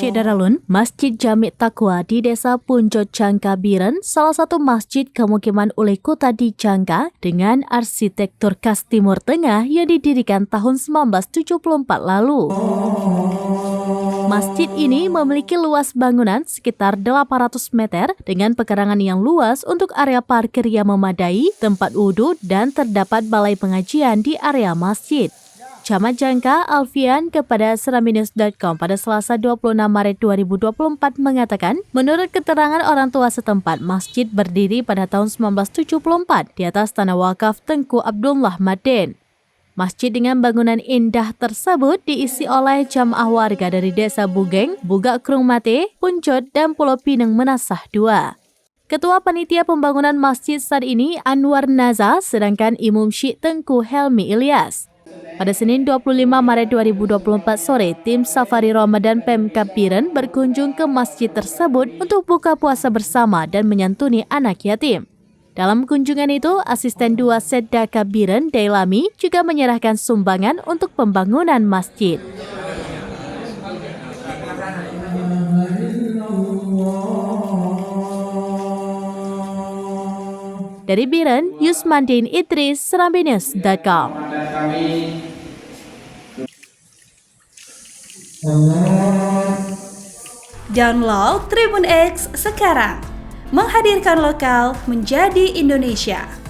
Syekh Daralun, Masjid Jami' Taqwa di Desa Punjot Jangka Biren, salah satu masjid kemukiman oleh kota di Jangka dengan arsitektur khas Timur Tengah yang didirikan tahun 1974 lalu. Masjid ini memiliki luas bangunan sekitar 800 meter dengan pekarangan yang luas untuk area parkir yang memadai, tempat wudhu, dan terdapat balai pengajian di area masjid. Camat Jangka Alfian kepada Seraminus.com pada Selasa 26 Maret 2024 mengatakan, menurut keterangan orang tua setempat, masjid berdiri pada tahun 1974 di atas tanah wakaf Tengku Abdullah Madin. Masjid dengan bangunan indah tersebut diisi oleh jamaah warga dari Desa Bugeng, Bugak Krung Mate, Punjot, dan Pulau Pinang Menasah II. Ketua Panitia Pembangunan Masjid saat ini Anwar Naza, sedangkan Imam Syekh Tengku Helmi Ilyas. Pada Senin 25 Maret 2024 sore, tim Safari Ramadan Pemkab Biren berkunjung ke masjid tersebut untuk buka puasa bersama dan menyantuni anak yatim. Dalam kunjungan itu, Asisten 2 Setdaka Biren, Dailami, juga menyerahkan sumbangan untuk pembangunan masjid. Dari Biren, Yusmandin Idris, Seraminus.com. Download Tribun X sekarang, menghadirkan lokal menjadi Indonesia.